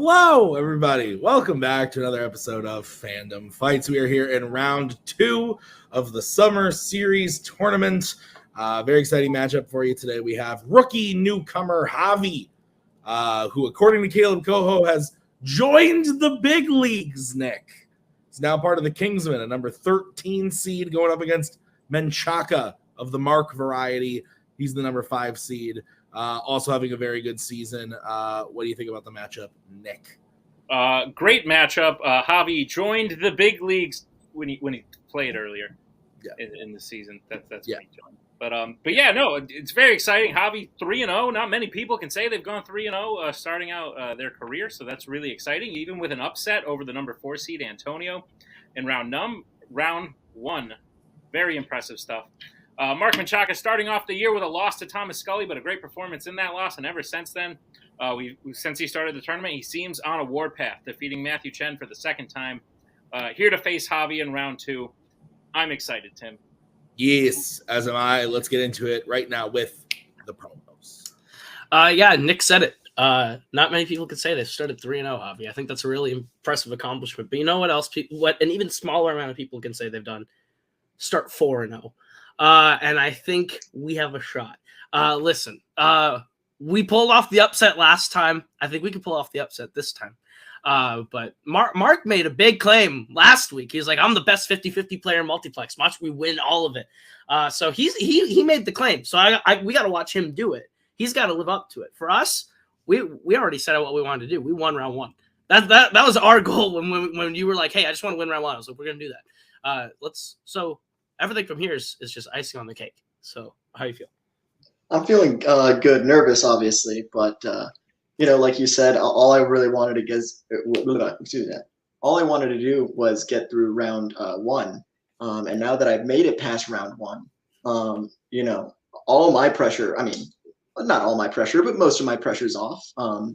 Hello, everybody. Welcome back to another episode of Fandom Fights. We are here in round 2 of the Summer Series tournament. Very exciting matchup for you today. We have rookie newcomer Javi, who, according to Caleb Coho, has joined the big leagues, Nick. He's now part of the Kingsmen, a number 13 seed going up against Menchaca of the Mark variety. He's the number 5 seed. Also having a very good season. What do you think about the matchup, Nick? Great matchup. Javi joined the big leagues when he played earlier in the season. That's when he joined. But yeah, no, it's very exciting. Javi 3-0. Not many people can say they've gone 3-0 starting out their career, so that's really exciting. Even with an upset over the number 4 seed Antonio in round 1. Very impressive stuff. Mark Menchaca starting off the year with a loss to Thomas Scully, but a great performance in that loss. And ever since then, since he started the tournament, he seems on a warpath, defeating Matthew Chen for the second time. Here to face Javi in round 2. I'm excited, Tim. Yes, as am I. Let's get into it right now with the promos. Yeah, Nick said it. Not many people could say they started 3-0, Javi. I think that's a really impressive accomplishment. But you know what else? What an even smaller amount of people can say they've done? Start 4-0. And I think we have a shot. Listen, we pulled off the upset last time. I think we can pull off the upset this time. But Mark made a big claim last week. He's like, I'm the best 50-50 player in multiplex. Watch we win all of it. So he made the claim. So we got to watch him do it. He's got to live up to it. For us, we already said what we wanted to do. We won round 1. That was our goal when you were like, hey, I just want to win round 1. I was like, we're gonna do that. So everything from here is just icing on the cake. So how do you feel? I'm feeling good, nervous, obviously, but like you said, all I really wanted to all I wanted to do was get through round 1, and now that I've made it past round 1, all my pressure. I mean, not all my pressure, but most of my pressure's off. I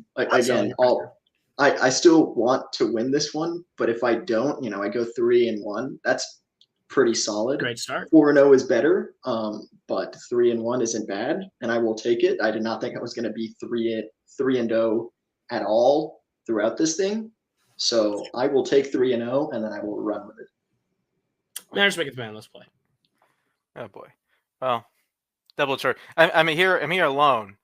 still want to win this one, but if I don't, I go 3-1. That's pretty solid. Great start. 4-0 is better, but 3-1 isn't bad, and I will take it. I did not think I was going to be 3-0 at all throughout this thing, so I will take 3-0, and then I will run with it. Manners make it man. Let's play. Oh boy. Well, double chart. I'm here alone,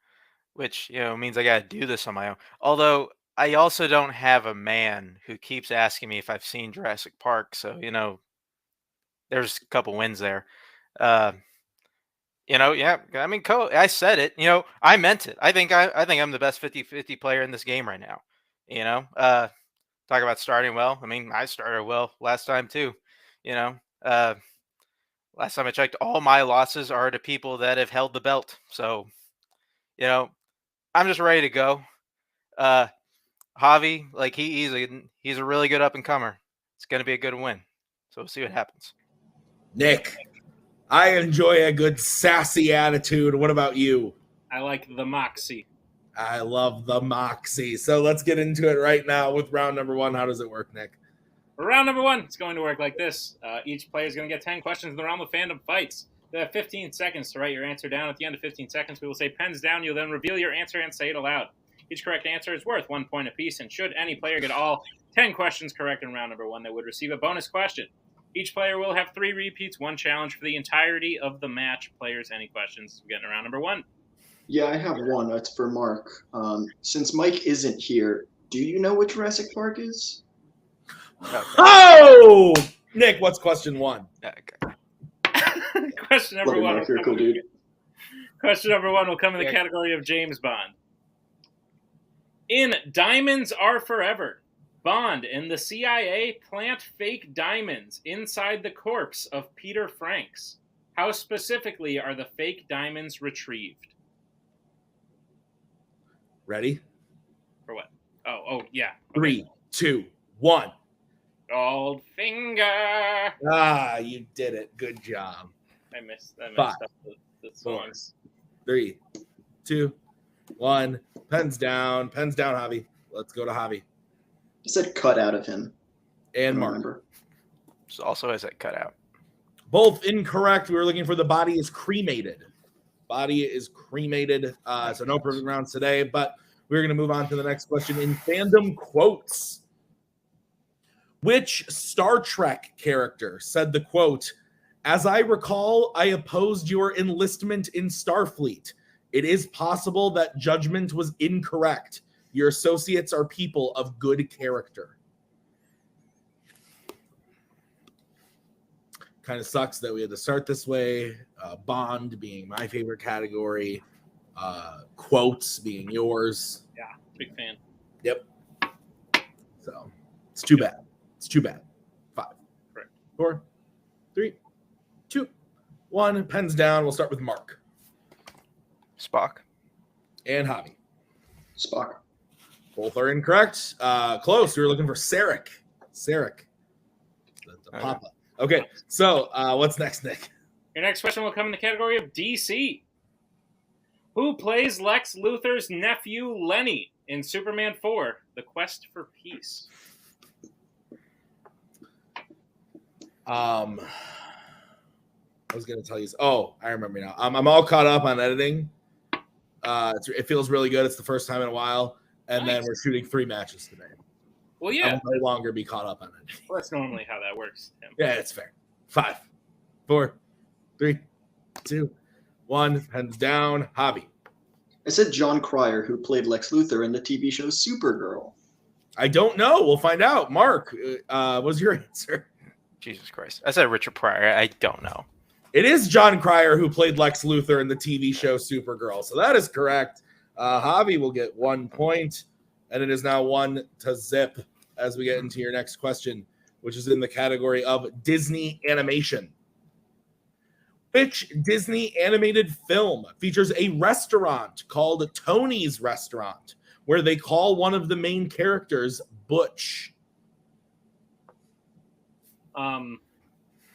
which means I got to do this on my own. Although I also don't have a man who keeps asking me if I've seen Jurassic Park, so there's a couple wins there. Yeah. I mean, I said it. I meant it. I think I'm the best 50-50 player in this game right now. Talk about starting well. I mean, I started well last time too. Last time I checked, all my losses are to people that have held the belt. So, I'm just ready to go. Javi, like he's a really good up and comer. It's going to be a good win. So we'll see what happens. Nick, I enjoy a good sassy attitude. What about you? I like the moxie. I love the moxie. So let's get into it right now with round number 1. How does it work, Nick? For round number 1, it's going to work like this. Each player is going to get 10 questions in the realm of Fandom Fights. They have 15 seconds to write your answer down. At the end of 15 seconds, we will say pens down. You'll then reveal your answer and say it aloud. Each correct answer is worth 1 point apiece, and should any player get all 10 questions correct in round number 1, they would receive a bonus question. Each player will have 3 repeats, 1 challenge for the entirety of the match. Players, any questions? We're getting to round number 1. Yeah, I have one. That's for Mark. Since Mike isn't here, do you know what Jurassic Park is? Oh! Nick, what's question 1? Okay. Question number 1. Mark, you're cool, dude. Question number 1 will come in the category of James Bond. In Diamonds Are Forever, Bond and the CIA plant fake diamonds inside the corpse of Peter Franks. How specifically are the fake diamonds retrieved? Ready? For what? Oh, yeah. Okay. 3, 2, 1. Goldfinger. Ah, you did it. Good job. I messed 5, up the songs. 3, 2, 1. Pens down, Javi. Let's go to Javi. I said cut out of him. And Mark. Also has that cut out. Both incorrect. We were looking for the body is cremated. Body is cremated. So no perfect rounds today. But We're going to move on to the next question in fandom quotes. Which Star Trek character said the quote, "As I recall, I opposed your enlistment in Starfleet. It is possible that judgment was incorrect. Your associates are people of good character." Kind of sucks that we had to start this way. Bond being my favorite category. Quotes being yours. Yeah, big fan. Yep. So it's too bad. It's too bad. 5, Correct. 4, 3, 2, 1. Pens down. We'll start with Mark. Spock. And Javi. Spock. Both are incorrect. Close. We were looking for Sarek. Sarek. The Papa. Okay. So what's next, Nick? Your next question will come in the category of DC. Who plays Lex Luthor's nephew Lenny in Superman 4, The Quest for Peace? I was going to tell you. Oh, I remember now. I'm all caught up on editing. It feels really good. It's the first time in a while. And then we're shooting 3 matches today. Well, yeah. I will no longer be caught up on it. Well, that's normally how that works, Tim. Yeah, it's fair. 5, 4, 3, 2, 1. Pens down. Javi. I said John Cryer, who played Lex Luthor in the TV show Supergirl. I don't know. We'll find out. Mark, what's your answer? Jesus Christ. I said Richard Pryor. I don't know. It is John Cryer who played Lex Luthor in the TV show Supergirl. So that is correct. Javi will get 1 point, and it is now 1-0 as we get into your next question, which is in the category of Disney animation. Which Disney animated film features a restaurant called Tony's Restaurant, where they call one of the main characters Butch?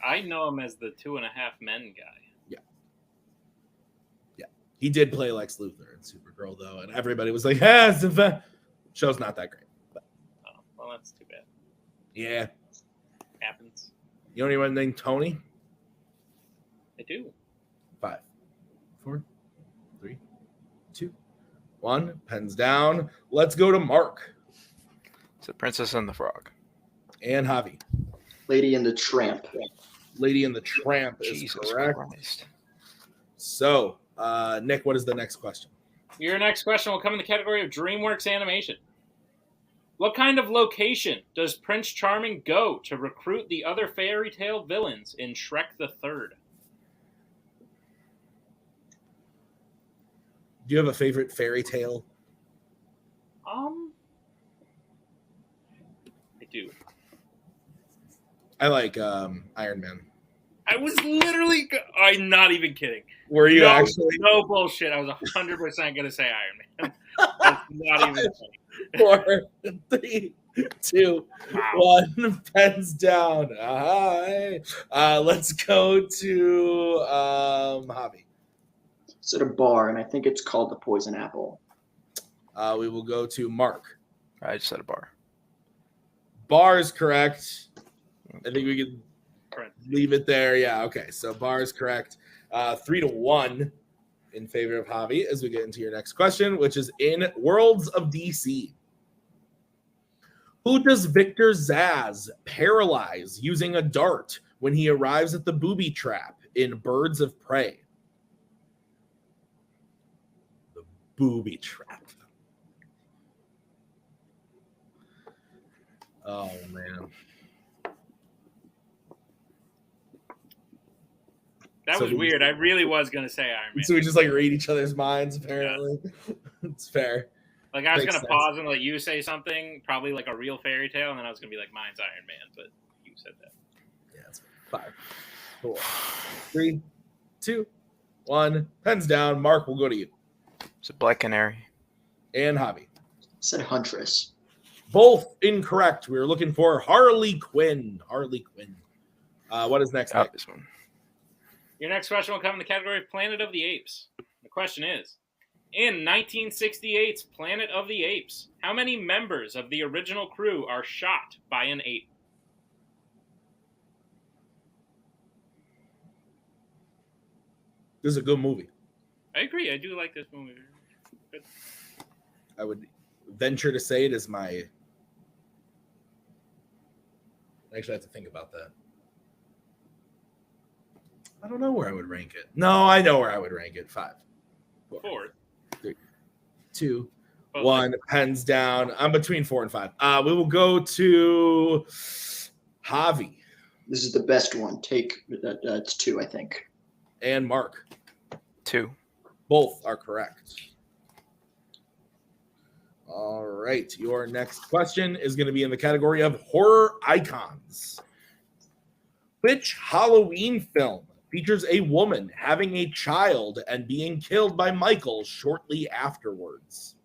I know him as the 2.5 Men guy. Yeah. He did play Lex Luthor in Supergirl, though, and everybody was like, it's the show's not that great. But, well, that's too bad. Yeah. Happens. You know anyone named Tony? I do. 5, 4, 3, 2, 1. Pens down. Let's go to Mark. It's the Princess and the Frog. And Javi. Lady and the Tramp. Lady and the Tramp is Jesus correct. Christ. So, Nick, what is the next question? Your next question will come in the category of DreamWorks animation. What kind of location does Prince Charming go to recruit the other fairy tale villains in Shrek the Third? Do you have a favorite fairy tale? I do. I like Iron Man. I was literally... I'm not even kidding. Were you actually? No bullshit. I was 100% going to say Iron Man. That's not even funny. 4, 3, 2, 1. Pens down. Hi. Let's go to Javi. It's at a bar, and I think it's called the Poison Apple. We will go to Mark. I just said a bar. Bar is correct. I think we can leave it there. Yeah, okay. So bar is correct. 3-1 in favor of Javi as we get into your next question, which is in Worlds of DC. Who does Victor Zsasz paralyze using a dart when he arrives at the booby trap in Birds of Prey? The booby trap. Oh, man. That was weird. I really was going to say Iron Man. So we just like read each other's minds, apparently. Yeah. It's fair. Like I was going to pause and let you say something, probably like a real fairy tale, and then I was going to be like, mine's Iron Man, but you said that. Yeah, it's 5, 4, 3, 2, 1. Pens down. Mark, we'll go to you. It's a Black Canary. And Javi. I said Huntress. Both incorrect. We were looking for Harley Quinn. Harley Quinn. What is next? This one. Your next question will come in the category of Planet of the Apes. The question is, in 1968's Planet of the Apes, how many members of the original crew are shot by an ape? This is a good movie. I agree. I do like this movie. Good. I would venture to say it is my. Actually, I have to think about that. I don't know where I would rank it. No, I know where I would rank it. 5, 4, 3, 2, 1. Pens down. I'm between 4 and 5. We will go to Javi. This is the best one. Take it's 2, I think. And Mark. 2. Both are correct. All right. Your next question is going to be in the category of horror icons. Which Halloween film features a woman having a child and being killed by Michael shortly afterwards?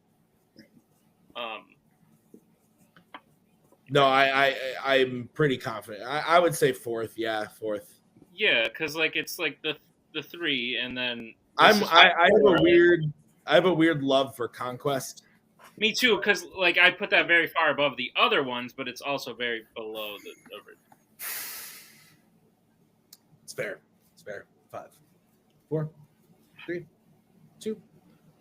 No, I'm pretty confident. I would say 4th. Yeah, 4th. Yeah, because like it's like the 3, and then I have a weird love for Conquest. Me too, because like I put that very far above the other ones, but it's also very below the original. It's fair. 5, 4, 3, 2,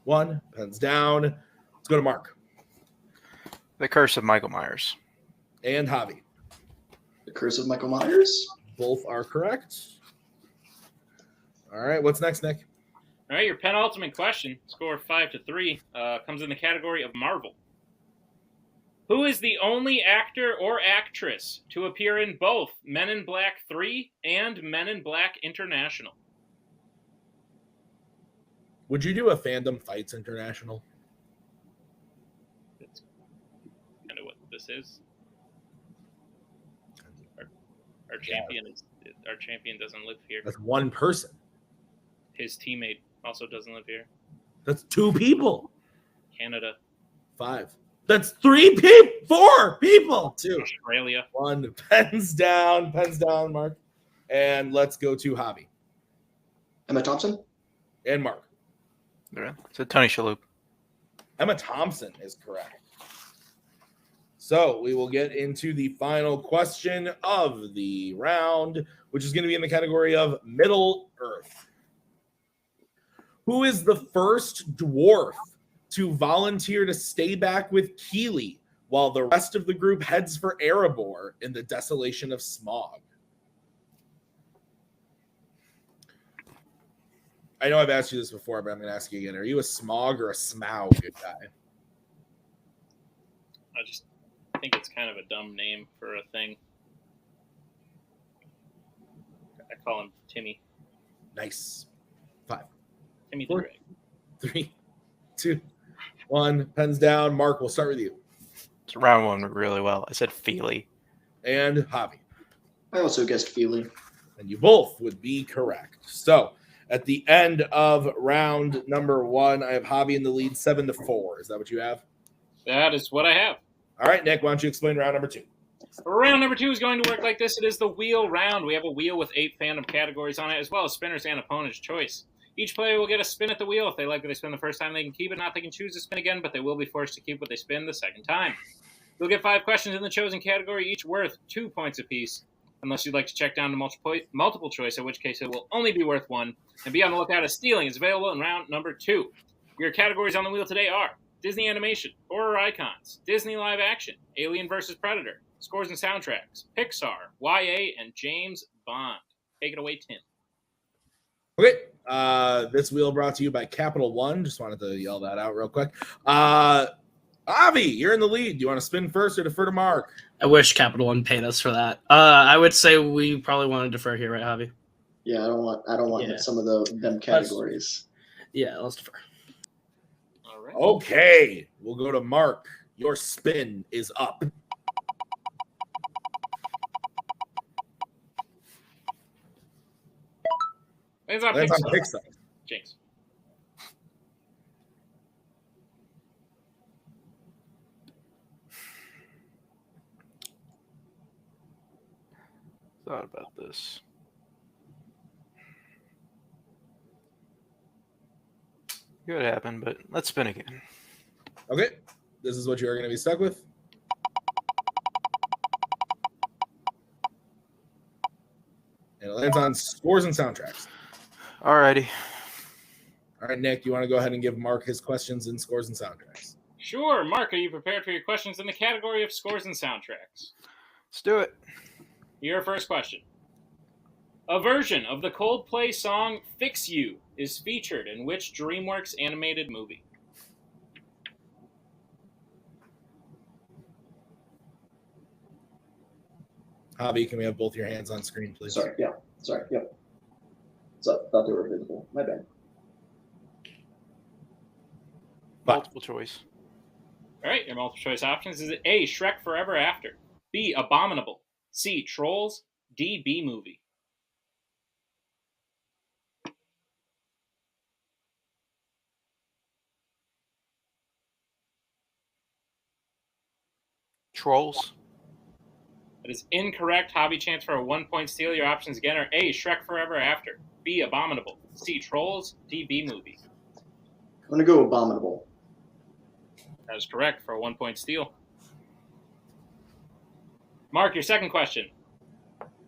1. Pens down. Let's go to Mark. The Curse of Michael Myers. And Javi. The Curse of Michael Myers. Both are correct. All right. What's next, Nick? All right, your penultimate question, score 5-3, comes in the category of Marvel. Who is the only actor or actress to appear in both Men in Black 3 and Men in Black International? Would you do a Fandom Fights International? That's kind of what this is. Our champion doesn't live here. That's one person. His teammate also doesn't live here. That's 2 people. Canada. 5. That's 3 people. 4 people. 2. Australia. 1. Pens down, Mark. And let's go to Javi. Emma Thompson. And Mark. So Tony Shalhoub. Emma Thompson is correct. So we will get into the final question of the round, which is going to be in the category of Middle Earth. Who is the first dwarf to volunteer to stay back with Keeley while the rest of the group heads for Erebor in the desolation of Smog? I know I've asked you this before, but I'm going to ask you again. Are you a Smog or a Smaug guy? I think it's kind of a dumb name for a thing. I call him Timmy. Nice. 5. Timmy 4, the Drake. 3, 2, 1. Pens down. Mark, we'll start with you. It's round 1 really well. I said Feely. And Javi. I also guessed Feely. And you both would be correct. So at the end of round number 1, I have Javi in the lead 7-4. Is that what you have? That is what I have. All right, Nick, why don't you explain round number 2? Round number 2 is going to work like this. It is the wheel round. We have a wheel with 8 fandom categories on it, as well as spinners and opponent's choice. Each player will get a spin at the wheel. If they like what they spin the first time, they can keep it. Not they can choose to spin again, but they will be forced to keep what they spin the second time. You'll get 5 questions in the chosen category, each worth 2 points apiece, unless you'd like to check down to multiple choice, in which case it will only be worth 1. And be on the lookout as stealing is available in round number 2. Your categories on the wheel today are Disney animation, horror icons, Disney live action, Alien vs. Predator, scores and soundtracks, Pixar, YA, and James Bond. Take it away, Tim. Okay. This wheel brought to you by Capital One. Just wanted to yell that out real quick. Avi, you're in the lead. Do you want to spin first or defer to Mark? I wish Capital One paid us for that. I would say we probably want to defer here, right, Javi? Yeah, I don't want some of them categories. Let's defer. All right. Okay, we'll go to Mark. Your spin is up. It's on That's Pixar. on Pixar. Jinx. Thought about this. Could happen, but let's spin again. Okay, this is what you are going to be stuck with. And it lands on scores and soundtracks. Alrighty. All right, Nick, you want to go ahead and give Mark his questions in scores and soundtracks? Sure. Mark, are you prepared for your questions in the category of scores and soundtracks? Let's do it. Your first question. A version of the Coldplay song Fix You is featured in which DreamWorks animated movie? Javi, can we have both your hands on screen, please? Sorry, yeah. So, thought they were visible. My bad. Multiple choice. All right, your multiple choice options is A, Shrek Forever After, B, Abominable, C, Trolls, D, B movie. Trolls. That is incorrect. Hobby chance for a 1-point steal. Your options again are A, Shrek Forever After, B, Abominable, C, Trolls, D, B movie. I'm gonna go Abominable. That is correct for a 1-point steal. Mark, your second question.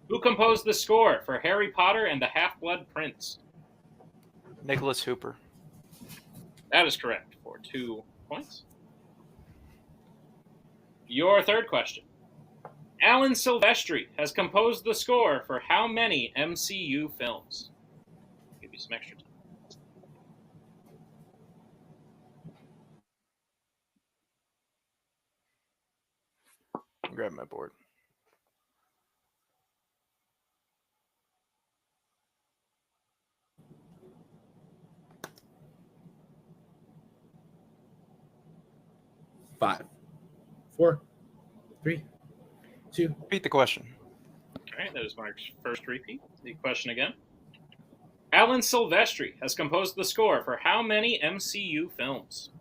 Who composed the score for Harry Potter and the Half-Blood Prince? Nicholas Hooper. That is correct for 2 points. Your third question. Alan Silvestri has composed the score for how many MCU films? I'll give you some extra time. Grab my board. Five, 4, 3, 2. Repeat the question. All right, that is Mark's first repeat. The question again. Alan Silvestri has composed the score for how many MCU films?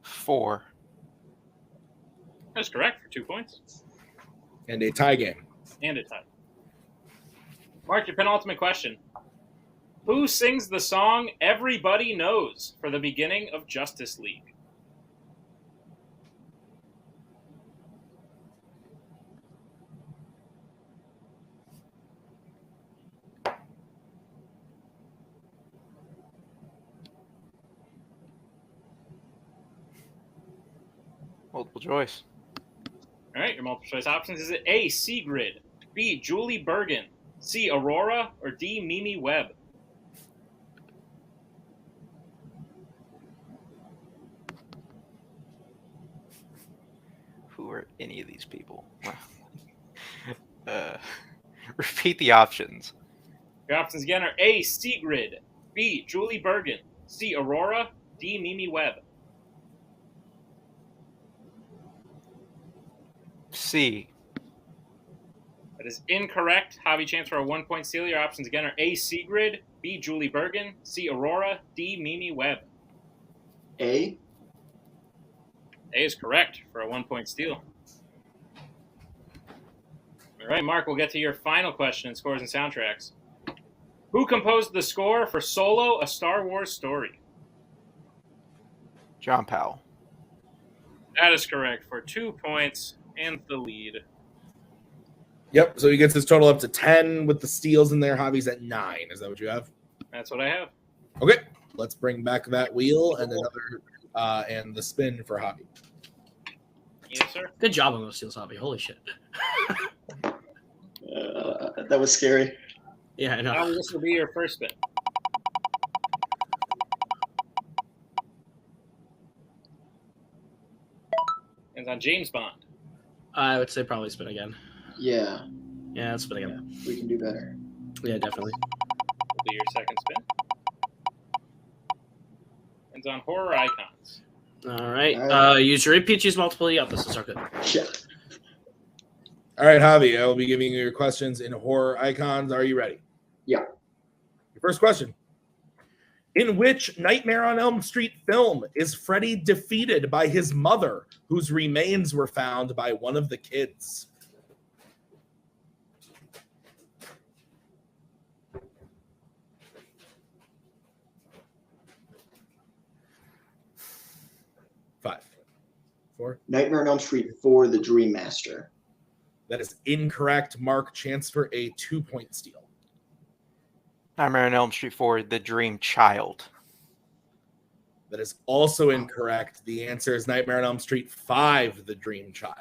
Four. That's correct for 2 points. And a tie game. And a tie. Mark, your penultimate question. Who sings the song Everybody Knows for the beginning of Justice League? Multiple choice. All right, your multiple choice options is A, Sigrid, B, Julie Bergen, C, Aurora, or D, Mimi Webb? Who are any of these people? Repeat the options. Your options again are A, Sigrid, B, Julie Bergen, C, Aurora, D, Mimi Webb? C. That is incorrect. Javi chance for a 1-point steal. Your options again are A, Sigrid, B, Julie Bergen, C, Aurora, D, Mimi Webb? A. A is correct for a 1-point steal. All right, Mark, we'll get to your final question in scores and soundtracks. Who composed the score for Solo, A Star Wars Story? John Powell. That is correct for 2 points and the lead. Yep, so he gets his total up to 10 with the steals in there. Javi's at 9. Is that what you have? That's what I have. Okay, let's bring back that wheel and another and the spin for Javi. Yes, sir. Good job on those steals, Javi. Holy shit. That was scary. Yeah, I know. Javi, this will be your first spin. And on James Bond. I would say probably spin again. Yeah, Yeah, let's spin again. we can do better. Yeah, definitely. Will be your second spin. And on Horror Icons. All right. All right. Use your repeat, use multiple. Yep, this is our good. Yeah. All right, Javi, I will be giving you your questions in horror icons. Are you ready? Yeah. Your first question. In which Nightmare on Elm Street film is Freddy defeated by his mother, whose remains were found by one of the kids? Five, 4? Nightmare on Elm Street 4, The Dream Master. That is incorrect. Mark, chance for a 2-point steal. Nightmare on Elm Street 4, The Dream Child. That is also incorrect. The answer is Nightmare on Elm Street 5, The Dream Child.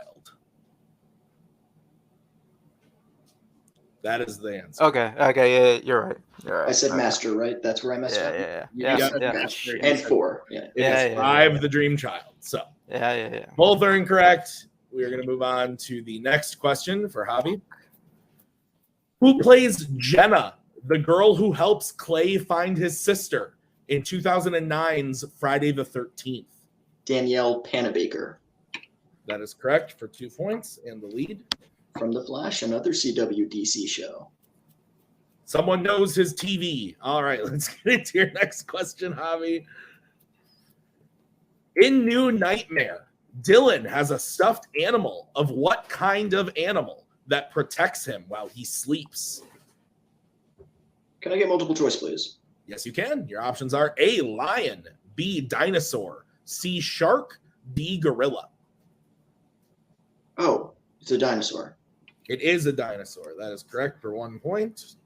That is the answer. Okay, yeah, you're right. You're right. I said Master, right? That's where I messed up. Yeah. Master. And 4. Yeah. It is 5, The Dream Child. So Yeah. both are incorrect. We are going to move on to the next question for Javi. Who plays Jenna, the girl who helps Clay find his sister in 2009's Friday the 13th? Danielle Panabaker. That is correct for 2 points and the lead. From The Flash, another CW DC show. Someone knows his TV. All right, let's get into your next question, Javi. In New Nightmare, Dylan has a stuffed animal of what kind of animal that protects him while he sleeps? Can I get multiple choice, please? Yes, you can. Your options are A, lion, B, dinosaur, C, shark, D, gorilla. Oh, it's a dinosaur. It is a dinosaur. That is correct for 1 point.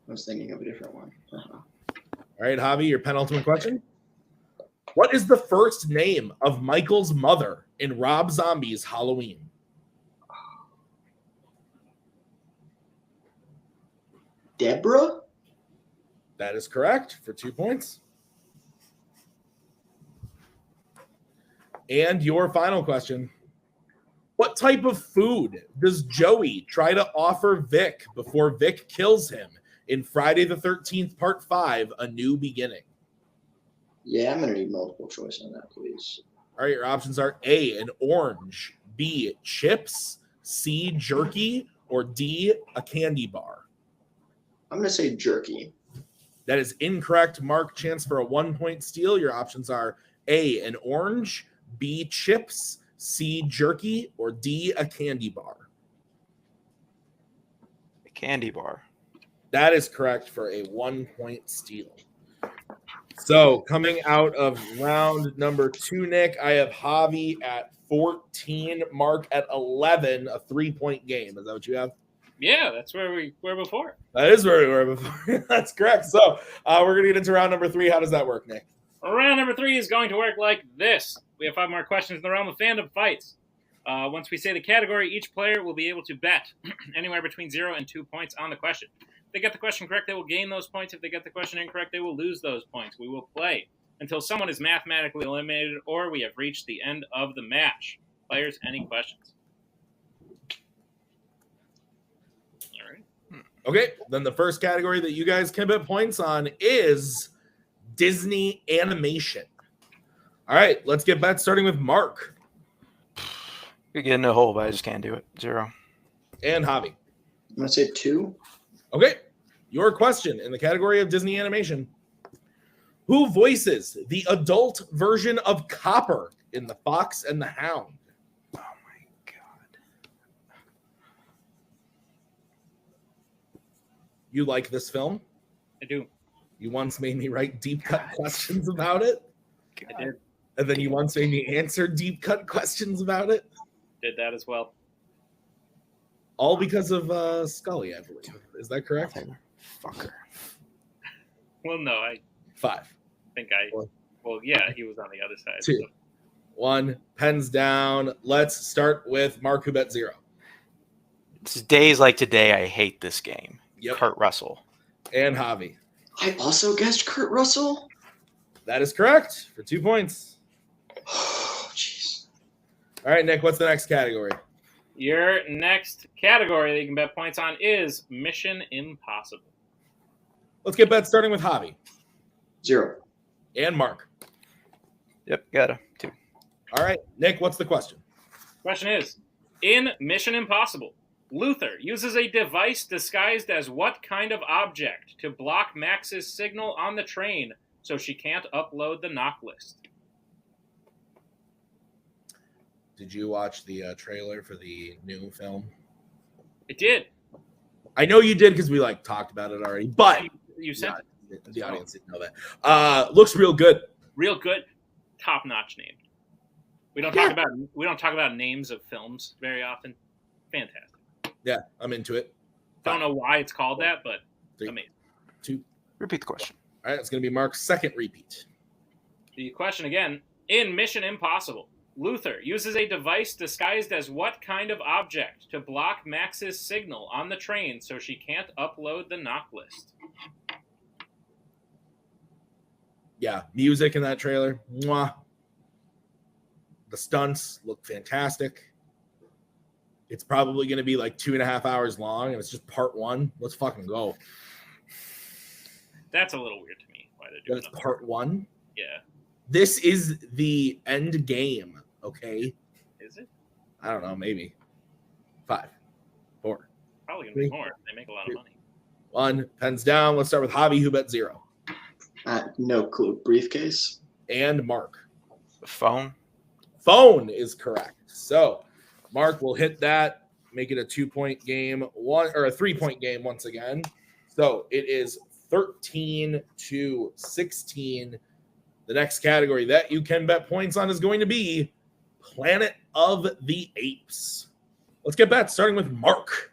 I was thinking of a different one. All right, Javi, your penultimate question. What is the first name of Michael's mother in Rob Zombie's Halloween? Deborah? That is correct for 2 points. And your final question. What type of food does Joey try to offer Vic before Vic kills him in Friday the 13th, Part 5, A New Beginning? Yeah, I'm going to need multiple choice on that, please. All right, your options are A, an orange, B, chips, C, jerky, or D, a candy bar. I'm going to say jerky. That is incorrect. Mark, chance for a 1 point steal. Your options are A, an orange, B, chips, C, jerky, or D, a candy bar. A candy bar. That is correct for a 1 point steal. So coming out of round number 2, Nick, I have Javi at 14, Mark at 11, a 3-point game. Is that what you have? Yeah, that's where we were before. That is where we were before. That's correct. So we're going to get into round number 3. How does that work, Nick? Round number 3 is going to work like this. We have 5 more questions in the realm of fandom fights. Once we say the category, each player will be able to bet anywhere between 0 and 2 points on the question. If they get the question correct, they will gain those points. If they get the question incorrect, they will lose those points. We will play until someone is mathematically eliminated or we have reached the end of the match. Players, any questions? All right. Okay, then the first category that you guys can bet points on is Disney animation. All right, let's get bets starting with Mark. You're getting a hole, but I just can't do it. 0. And Javi. I'm going to say 2. Okay, your question in the category of Disney animation. Who voices the adult version of Copper in The Fox and the Hound? Oh, my God. You like this film? I do. You once made me write deep cut questions about it. I did. And then you once made me answer deep cut questions about it. Did that as well. All because of Scully, I believe. Is that correct? Fucker. Well, no, I 5. think well, yeah, he was on the other side. 2. So. 1. Pens down. Let's start with Mark, who bet 0. It's days like today, I hate this game. Yep. Kurt Russell. And Javi. I also guessed Kurt Russell. That is correct for 2 points. Oh, jeez. All right, Nick, what's the next category? Your next category that you can bet points on is Mission Impossible. Let's get bets starting with Javi. 0. And Mark. Yep, got 2. All right, Nick, what's the question? Question is, in Mission Impossible, Luther uses a device disguised as what kind of object to block Max's signal on the train so she can't upload the knock list? Did you watch the trailer for the new film? It did. I know you did because we talked about it already, but You sent it. the audience didn't know that. Looks real good. Real good, top-notch name. We don't talk about names of films very often. Fantastic. Yeah, I'm into it. Don't know why it's called that, but 3, amazing. 2. Repeat the question. All right, it's going to be Mark's second repeat. The question again, in Mission Impossible, Luther uses a device disguised as what kind of object to block Max's signal on the train so she can't upload the knock list? Yeah, music in that trailer. Mwah. The stunts look fantastic. It's probably going to be like 2.5 hours long, and it's just part 1. Let's fucking go. That's a little weird to me. Why they do That's part 1? Yeah. This is the end game, okay? Is it? I don't know, maybe. 5, 4. Probably going to be more. They make a lot of money. 1. Pens down. Let's start with Javi, who bet 0. No clue. Briefcase. And Mark. Phone. Phone is correct. So Mark will hit that, make it a 2-point game, or a 3-point game once again. So it is 13-16. The next category that you can bet points on is going to be Planet of the Apes. Let's get bets, starting with Mark.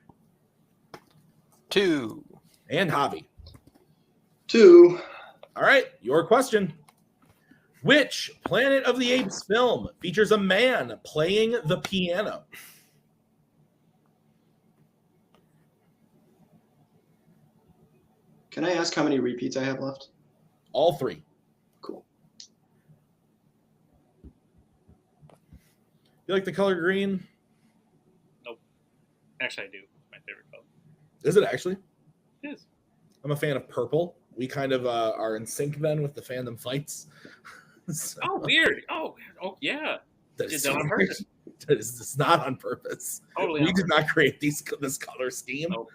2. And Javi. 2. All right, your question. Which Planet of the Apes film features a man playing the piano? Can I ask how many repeats I have left? All 3. Cool. You like the color green? Nope. Actually, I do. It's my favorite color. Is it actually? It is. I'm a fan of purple. We kind of are in sync then with the fandom fights. So, Oh, weird. Oh, yeah. that Did is that on purpose. it's not on purpose. Totally We on did purpose. not create this color scheme. Nope.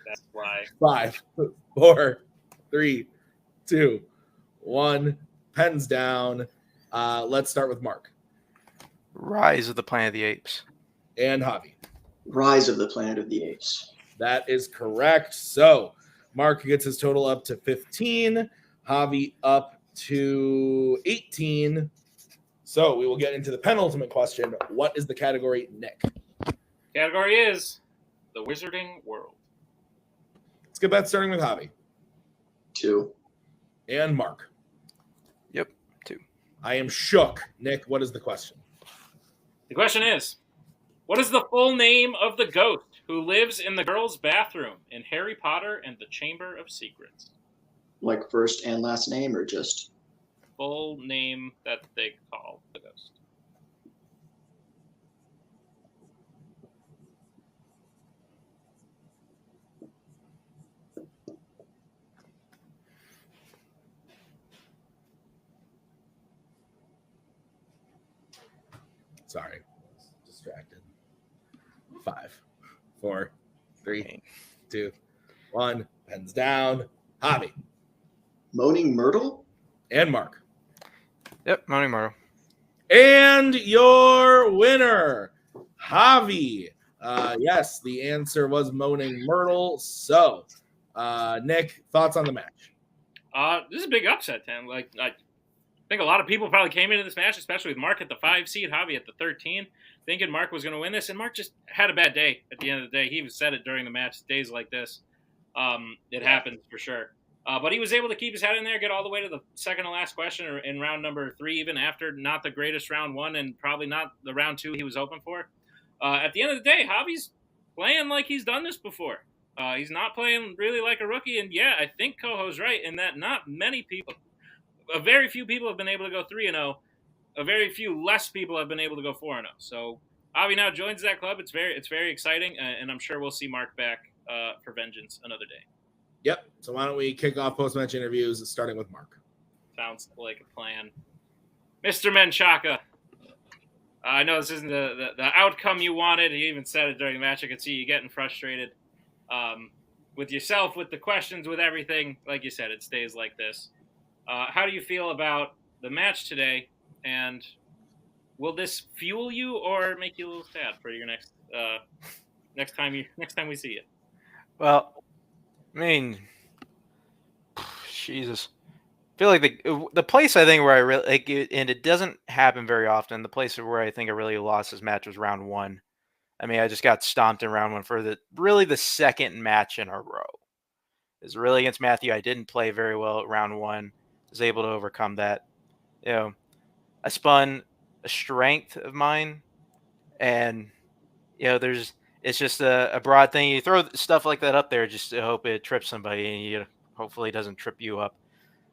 That's why. 5, 4, 3, 2, 1. Pens down. Let's start with Mark Rise of the Planet of the Apes. and Javi. Rise of the Planet of the Apes. That is correct. So Mark gets his total up to 15. Javi up to 18. So we will get into the penultimate question. What is the category, Nick? Category is the Wizarding World. Let's get that starting with Javi 2. and Mark. Yep, 2. I am shook. Nick, what is the question? The question is, what is the full name of the ghost who lives in the girls' bathroom in Harry Potter and the Chamber of Secrets? Like first and last name, or just? Full name that they call the ghost. Sorry. Distracted. 5, 4, 3, 2, 1. Pens down. Javi Moaning Myrtle? and Mark. Yep, Moaning Myrtle. And your winner, Javi. Yes, the answer was Moaning Myrtle. So, Nick, thoughts on the match? This is a big upset, Tim. Like, I think a lot of people probably came into this match, especially with Mark at the 5 seed, Javi at the 13, thinking Mark was going to win this, and Mark just had a bad day at the end of the day. He even said it during the match, days like this. It happens for sure. But he was able to keep his head in there, get all the way to the second to last question or in round number 3, even after not the greatest round 1 and probably not the round 2 he was hoping for. At the end of the day, Javi's playing like he's done this before. He's not playing really like a rookie. And yeah, I think Coho's right in that not many people, a very few people have been able to go 3-0. A very few less people have been able to go 4-0. So Javi now joins that club. It's very exciting. And I'm sure we'll see Mark back for vengeance another day. Yep. So why don't we kick off post-match interviews, starting with Mark. Sounds like a plan. Mr. Menchaca. I know this isn't the outcome you wanted. You even said it during the match. I could see you getting frustrated with yourself, with the questions, with everything. Like you said, it stays like this. How do you feel about the match today? And will this fuel you or make you a little sad for your next time we see you? Well, I mean, Jesus. feel like the place I think where I really like it, and it doesn't happen very often. The place where I think I really lost this match was round 1. I mean, I just got stomped in round 1 for the second match in a row. It was really against Matthew. I didn't play very well at round 1. Was able to overcome that. You know, I spun a strength of mine, and it's just a broad thing. You throw stuff like that up there just to hope it trips somebody, and hopefully it doesn't trip you up.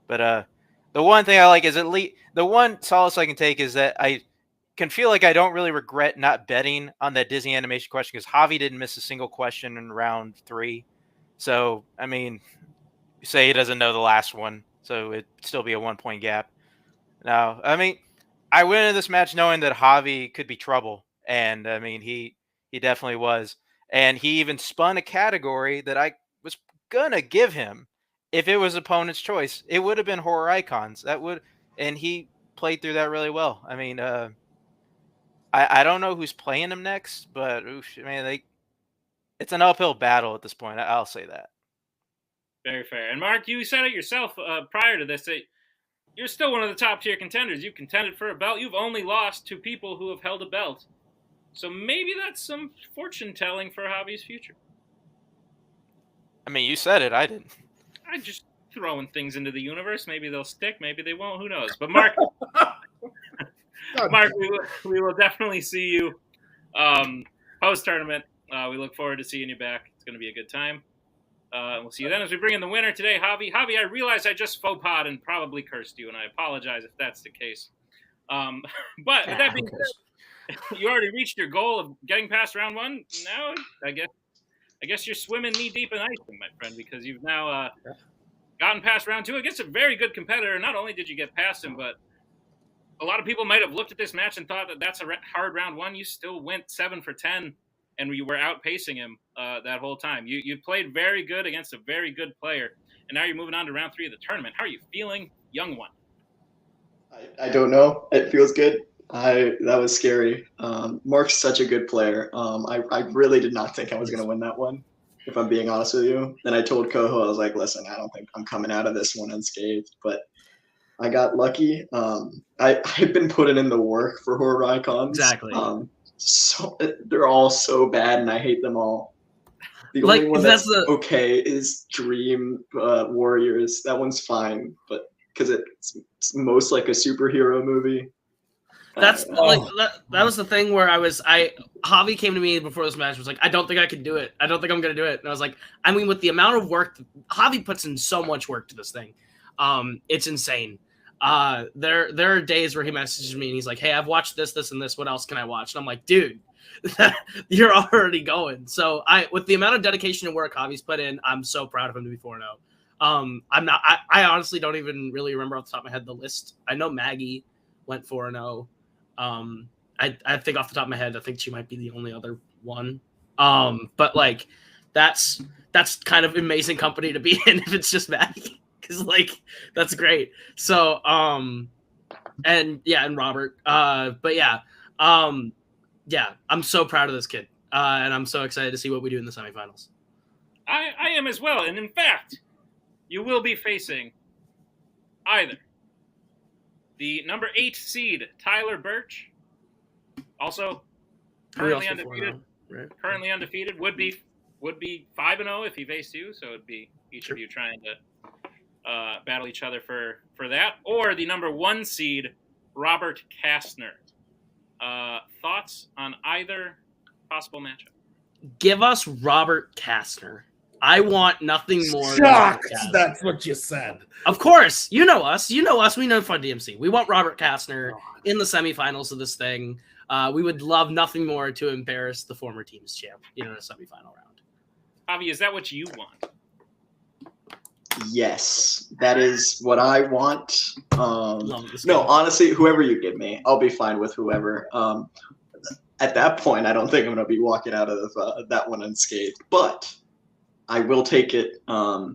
But the one thing I like is at least the one solace I can take is that I can feel like I don't really regret not betting on that Disney animation question because Javi didn't miss a single question in round 3. So I mean, say he doesn't know the last one, so it'd still be a 1-point gap. Now, I mean, I went into this match knowing that Javi could be trouble, and I mean he definitely was, and he even spun a category that I was gonna give him if it was opponent's choice. It would have been horror icons. And he played through that really well. I mean, I don't know who's playing him next, but man, it's an uphill battle at this point. I'll say that. Very fair. And Mark, you said it yourself prior to this that you're still one of the top tier contenders. You've contended for a belt. You've only lost to people who have held a belt. So maybe that's some fortune telling for Javi's future. I mean, you said it. I didn't. I'm just throwing things into the universe. Maybe they'll stick. Maybe they won't. Who knows? But Mark, Mark, we will definitely see you post tournament. We look forward to seeing you back. It's going to be a good time. We'll see you then as we bring in the winner today, Javi. Javi, I realize I just faux pas and probably cursed you, and I apologize if that's the case. But with that being said, you already reached your goal of getting past round 1. Now, I guess you're swimming knee deep in ice, my friend, because you've now gotten past round 2 against a very good competitor. Not only did you get past him, but a lot of people might have looked at this match and thought that that's a hard round 1. You still went 7 for 10. And we were outpacing him that whole time. You played very good against a very good player, and now you're moving on to round 3 of the tournament. How are you feeling, young one? I don't know. It feels good. That was scary. Mark's such a good player. I really did not think I was going to win that one, if I'm being honest with you. Then I told Koho, I was like, listen, I don't think I'm coming out of this one unscathed. But I got lucky. I've been putting in the work for horror icons. Exactly. So they're all so bad, and I hate them all. The only one that's okay is Dream Warriors. That one's fine, but because it's most like a superhero movie. That's that was the thing where Javi came to me before this match, was like, I don't think I can do it. I don't think I'm gonna do it. And I was like, I mean, with the amount of work Javi puts in, so much work to this thing, it's insane. There are days where he messages me and he's like, hey, I've watched this, and this. What else can I watch? And I'm like, dude, you're already going. So with the amount of dedication and work Javi's put in, I'm so proud of him to be 4-0. I honestly don't even really remember off the top of my head the list. I know Maggie went 4-0. I think off the top of my head, I think she might be the only other one. But like that's kind of amazing company to be in if it's just Maggie. Cause like that's great. So and Robert. But yeah, I'm so proud of this kid. And I'm so excited to see what we do in the semifinals. I am as well. And in fact, you will be facing either the number 8 seed Tyler Birch, also currently undefeated. Right? Currently undefeated, would be 5-0 if he faced you. So it'd be each of you trying to battle each other for that, or the number 1 seed Robert Kastner. Thoughts on either possible matchup? Give us Robert Kastner. I want nothing more. Shocked that's what you said. Of course, you know us. We know Fun DMC. We want Robert Kastner in the semifinals of this thing. We would love nothing more to embarrass the former team's champ in a semifinal round. Javi, is that what you want? Yes, that is what I want. No, honestly, whoever you give me, I'll be fine with whoever. At that point, I don't think I'm going to be walking out of that one unscathed, but I will take it. Honestly,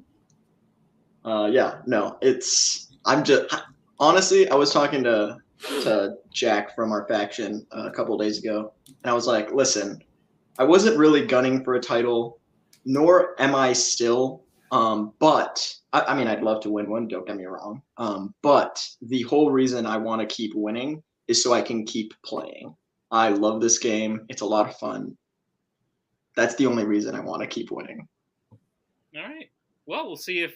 I was talking to Jack from our faction a couple of days ago, and I was like, listen, I wasn't really gunning for a title, nor am I still. But I mean, I'd love to win one. Don't get me wrong. But the whole reason I want to keep winning is so I can keep playing. I love this game. It's a lot of fun. That's the only reason I want to keep winning. All right. Well, we'll see if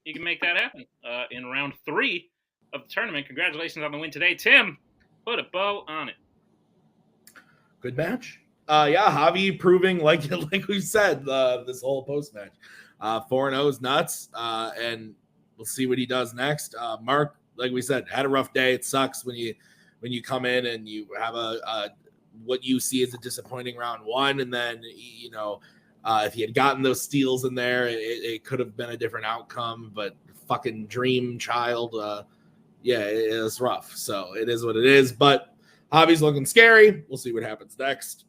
you can make that happen in round 3 of the tournament. Congratulations on the win today, Tim. Put a bow on it. Good match. Yeah, Javi proving like we've said this whole post match. 4-0 is nuts, and we'll see what he does next. Mark, like we said, had a rough day. It sucks when you come in and you have a what you see as a disappointing round 1, and then if he had gotten those steals in there, it could have been a different outcome. But fucking dream child, it was rough. So it is what it is. But Javi's looking scary. We'll see what happens next.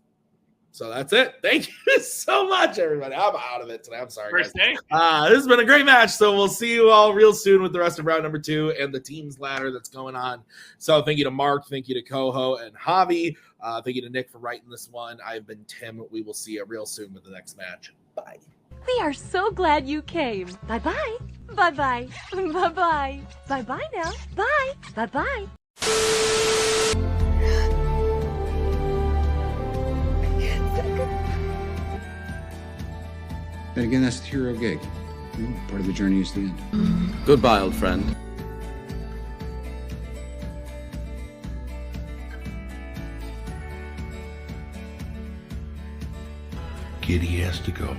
So that's it. Thank you so much, everybody. I'm out of it today. I'm sorry, First guys. day. This has been a great match. So we'll see you all real soon with the rest of round number 2 and the teams ladder that's going on. So thank you to Mark. Thank you to Coho and Javi. Thank you to Nick for writing this one. I've been Tim. We will see you real soon with the next match. Bye. We are so glad you came. Bye-bye. Bye-bye. Bye-bye. Bye-bye now. Bye. Bye-bye. Then again, that's the hero gig. Part of the journey is the end. Goodbye, old friend. Giddy has to go.